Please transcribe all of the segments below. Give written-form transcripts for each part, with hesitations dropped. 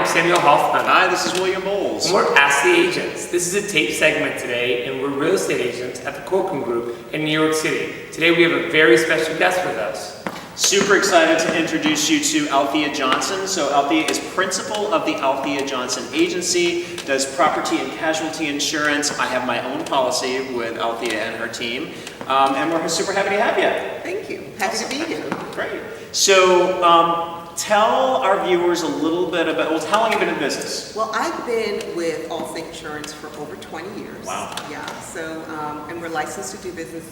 I'm Samuel Hoffman. Hi, this is William Bowles. And we're Ask the Agents. This is a tape segment today, and we're real estate agents at the Corcoran Group in New York City. Today we have a very special guest with us. Super excited to introduce you to Althea Johnson. So Althea is principal of the Althea Johnson Agency, does property and casualty insurance. I have my own policy with Althea and her team, and we're super happy to have you. Thank you. Happy to be here. Great. So tell our viewers a little bit about, well, how long have you been in business? Well, I've been with Althea Insurance for over 20 years. Wow. Yeah, so, and we're licensed to do business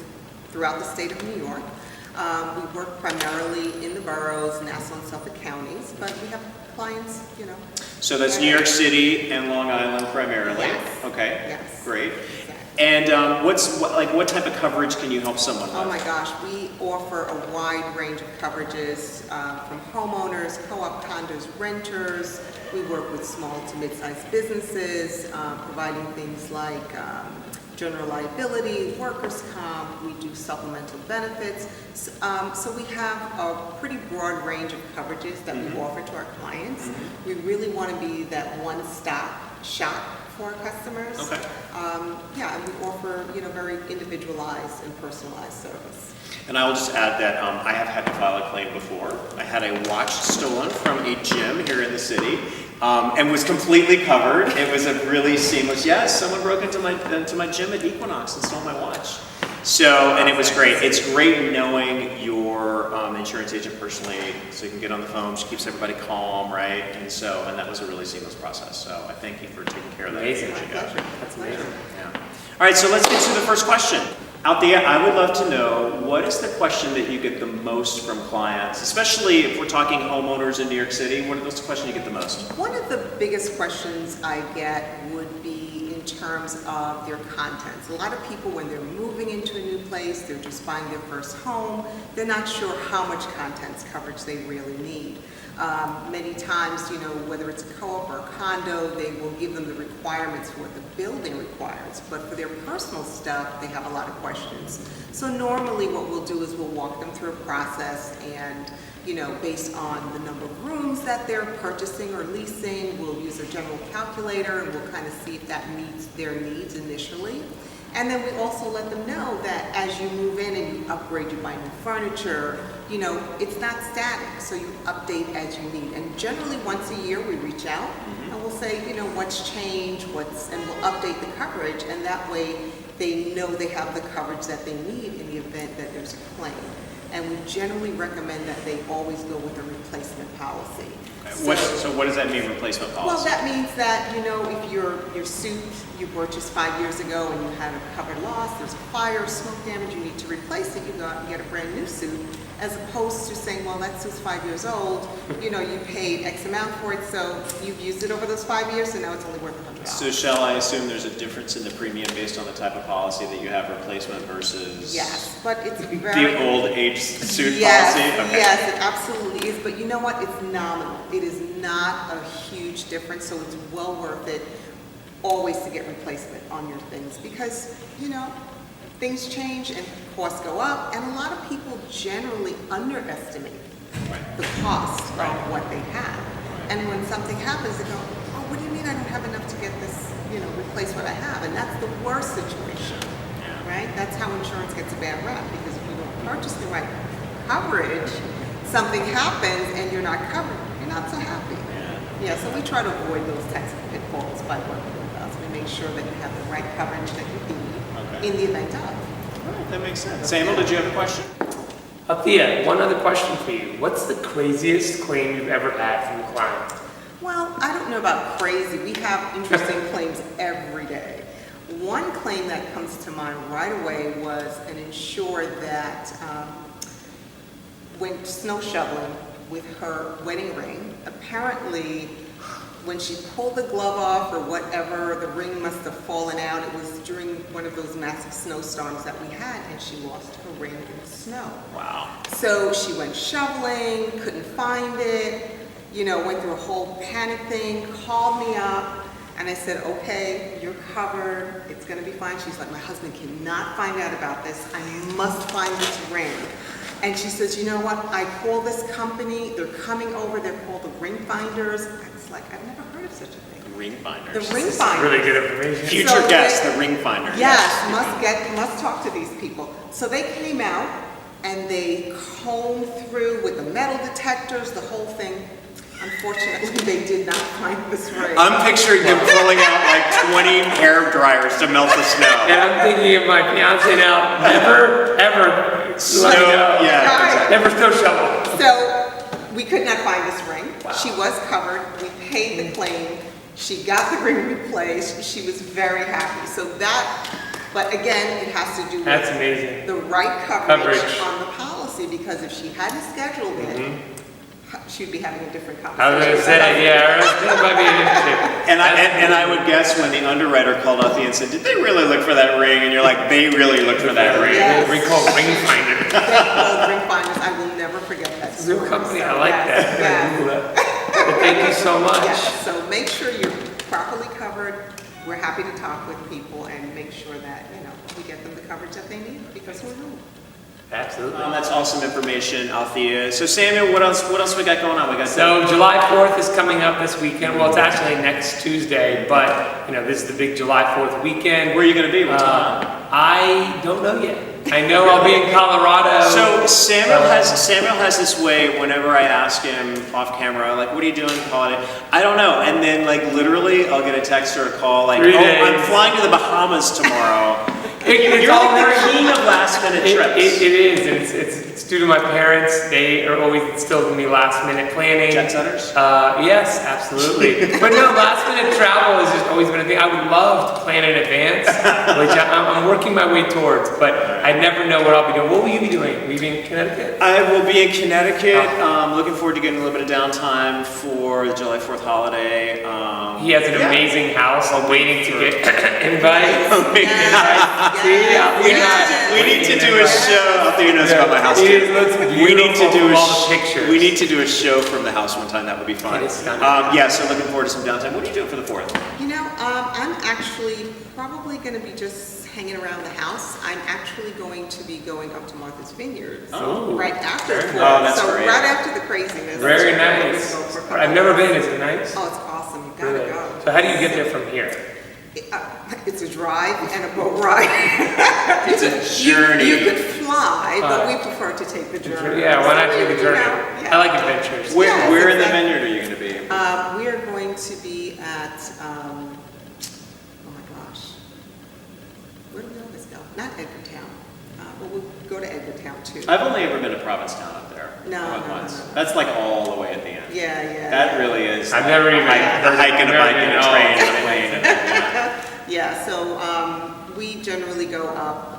throughout the state of New York. We work primarily in the boroughs, Nassau and Suffolk counties, but we have clients, you know. So that's New York City and Long Island primarily? Yes. Okay. Yes. Great. Exactly. And what type of coverage can you help someone with? Oh my gosh, we offer a wide range of coverages from homeowners, co-op condos, renters. We work with small to mid-sized businesses, providing things like general liability, workers' comp. We do supplemental benefits. So we have a pretty broad range of coverages that we offer to our clients. We really want to be that one-stop shop for our customers. Okay. Yeah, and we offer, you know, very individualized and personalized service. And I will just add that I have had to file a claim before. I had a watch stolen from a gym here in the city, and was completely covered. It was a really seamless, yes, someone broke into my gym at Equinox and stole my watch. So, and it was great. It's great knowing your insurance agent personally, so you can get on the phone. She keeps everybody calm, right? And that was a really seamless process. So I thank you for taking care of that. Amazing. My pleasure. That's amazing. Yeah. All right, so let's get to the first question. Althea, I would love to know, what is the question that you get the most from clients, especially if we're talking homeowners in New York City? What are those questions you get the most? One of the biggest questions I get would be in terms of their contents. A lot of people, when they're moving into a new place, they're just buying their first home, they're not sure how much contents coverage they really need. Many times, you know, whether it's a co-op or a condo, they will give them the requirements for what the building requires, but for their personal stuff, they have a lot of questions. So normally what we'll do is we'll walk them through a process, and, you know, based on the number of rooms that they're purchasing or leasing, we'll use a general calculator, and we'll kind of see if that meets their needs initially. And then we also let them know that as you move in and you upgrade, you buy new furniture, you know, it's not static, so you update as you need. And generally once a year we reach out and we'll say, you know, what's changed, and we'll update the coverage, and that way they know they have the coverage that they need in the event that there's a claim. And we generally recommend that they always go with a replacement policy. Okay. So what does that mean, replacement policy? Well, that means that, you know, if your suit you purchased 5 years ago and you had a covered loss, there's a fire, smoke damage, you need to replace it, you go out and get a brand new suit, as opposed to saying, well, that suit's 5 years old, you know, you paid X amount for it, so you've used it over those 5 years, and now it's only worth $100. So shall I assume there's a difference in the premium based on the type of policy that you have, replacement versus Yes, but it's very... the old age suit yes, policy? Okay. Yes, it absolutely is, but you know what? It's nominal. It is not a huge difference, so it's well worth it always to get replacement on your things, because, you know, things change and costs go up, and a lot of people generally underestimate the cost of what they have. And when something happens, they go, oh, what do you mean I don't have enough to get this, you know, replace what I have? And that's the worst situation, right? That's how insurance gets a bad rap, because if you don't purchase the right coverage, something happens and you're not covered. You're not so happy. Yeah, so we try to avoid those types of pitfalls by working with us. We make sure that you have the right coverage that you need in the event of. All right, that makes sense. Samuel, did you have a question? Althea, one other question for you. What's the craziest claim you've ever had from a client? Well, I don't know about crazy. We have interesting claims every day. One claim that comes to mind right away was an insured that went snow shoveling with her wedding ring. Apparently, when she pulled the glove off or whatever, the ring must have fallen out. It was during one of those massive snowstorms that we had, and she lost her ring in the snow. Wow. So she went shoveling, couldn't find it, you know, went through a whole panic thing, called me up, and I said, okay, you're covered, it's gonna be fine. She's like, my husband cannot find out about this. I must find this ring. And she says, you know what, I call this company, they're coming over, they're called the Ring Finders. It's like, I've never heard of such a thing. Ring finders. The Ring Finders. Really good information. Future So guest, they- the ring finder. Yes, must talk to these people. So they came out and they combed through with the metal detectors, the whole thing. Unfortunately, they did not find this ring. I'm picturing them pulling out like 20 hair dryers to melt the snow. And I'm thinking of my fiance now, never, ever, Snow, let me know. yeah. Never snow shovel. So we could not find this ring. She was covered. We paid the claim. She got the ring replaced. She was very happy. So that, but again, it has to do That's with amazing. the right coverage Coverage. on the policy, because if she hadn't scheduled it, she'd be having a different I was conversation. gonna say, yeah, that might be an interesting. And I would guess when the underwriter called Althea and said, did they really look for that ring? And you're like, they really looked for that ring. Yes. We call ring finder. They called Ring Finders. I will never forget that It's a new story. company, So, I like yes, that. yes. Google that. But thank you so much. Yes, so make sure you're properly covered. We're happy to talk with people and make sure that, we get them the coverage that they need, because who knows? Absolutely. That's awesome information, Althea. So Samuel, what else we got going on? We got So July 4th is coming up this weekend. Well, it's actually next Tuesday, but this is the big July 4th weekend. where are you going to be? What time? I don't know yet. I know I'll be in Colorado. So Samuel has this way. Whenever I ask him off camera, like, "What are you doing holiday?" I don't know, and then like literally, I'll get a text or a call like, 3 "Oh, days. I'm flying to the Bahamas tomorrow." It's You're all like very the king of last minute It trips. is, and it's due to my parents. They are always instilling me last minute planning. Jet setters? Yes, absolutely. But no, last minute travel has just always been a thing. I would love to plan in advance, which I'm working my way towards, but I never know what I'll be doing. What will you be doing? Will you be in Connecticut? I will be in Connecticut. Looking forward to getting a little bit of downtime for the July 4th holiday. He has an amazing house. I'm waiting to get invited. See, We need to do a show. Althea knows about my house It too. is, looks We need to beautiful do with a all the pictures. We need to do a show from the house one time. That would be fun. It is stunning. Yeah, so looking forward to some downtime. What are you doing for the 4th? I'm actually probably going to be just hanging around the house. I'm actually going to be going up to Martha's Vineyard. Oh, right after the very 4th. nice. Oh, that's so great. right after the craziness. Very I'm gonna nice. go for a couple I've never of been. days. Is it nice? Oh, it's awesome. You gotta Really? go. So how do you get there from here? It's a drive and a boat ride. It's a journey. You could fly, but we prefer to take the journey. Yeah, why not So, take the journey? yeah. I like adventures. Where, Yes, where in the exactly. vineyard are you going to be? We are going to be at, oh my gosh, where do we always go? Not Edgartown, but we'll go to Edgartown too. I've only ever been to Provincetown up there. No, I went no, once. no. That's like all the way at the end. Yeah. That really is. I've never even a heard of hike and a it. bike Never and a been. train and a plane. And, Yeah, so we generally go up.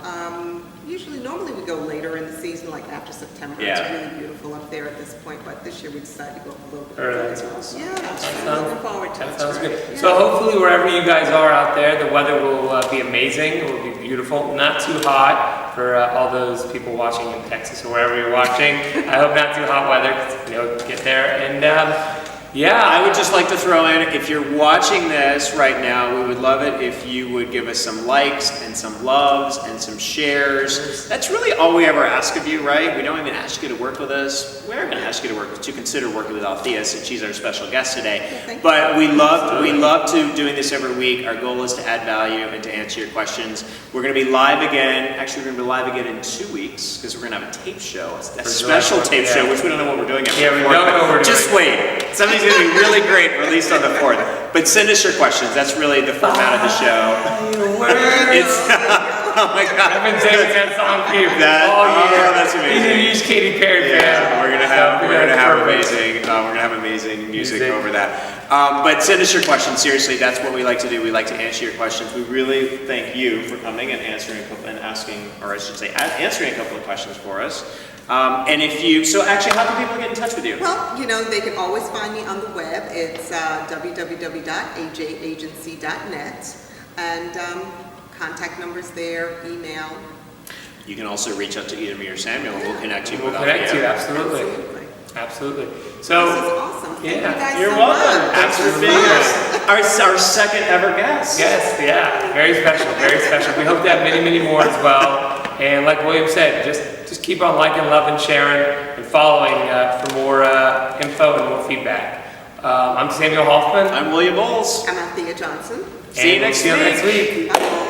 Normally we go later in the season, like after September. Yeah. It's really beautiful up there at this point, but this year we decided to go up a little bit Early. further. That's awesome. Yeah, so I'm looking forward to it. That sounds good. Yeah. So hopefully wherever you guys are out there, the weather will be amazing. It will be beautiful. Not too hot for all those people watching in Texas or wherever you're watching. I hope not too hot weather. 'Cause, get there. And I would just like to throw in, if you're watching this right now, we would love it if you would give us some likes and some loves and some shares. That's really all we ever ask of you, right? We don't even ask you to work with us. We're going to ask you to consider working with Althea, since she's our special guest today. thank you. But we love to doing this every week. Our goal is to add value and to answer your questions. We're going to be live again. Actually, we're going to be live again in 2 weeks, because we're going to have a tape show, a special tape show, which we don't know what we're doing. Yeah, we don't know what we're Just doing. wait. Something's going to be really great, released on the 4th. But send us your questions. That's really the format of the show. It's, oh my God. I've been singing that song for you That- all year. oh, that's amazing. He's a huge Katy Perry fan. Yeah, we're gonna have Perfect. amazing music over that. But send us your questions. Seriously, that's what we like to do. We like to answer your questions. We really thank you for coming and answering answering a couple of questions for us. So actually, how can people get in touch with you? Well, they can always find me on the web. It's www.ajagency.net, and contact numbers there, email. You can also reach out to either me or Samuel, and we'll connect you We'll with connect you, Althea. absolutely. Absolutely. So, This is awesome. Thank yeah. you guys You're so welcome. much. Thanks for Absolutely. being our second ever guest. yes, yeah, very special, very special. We hope to have many, many more as well. And like William said, just just keep on liking, loving, sharing, and following for more info and more feedback. I'm Samuel Hoffman. I'm William Bowles. I'm Althea Johnson. See you next week. Bye.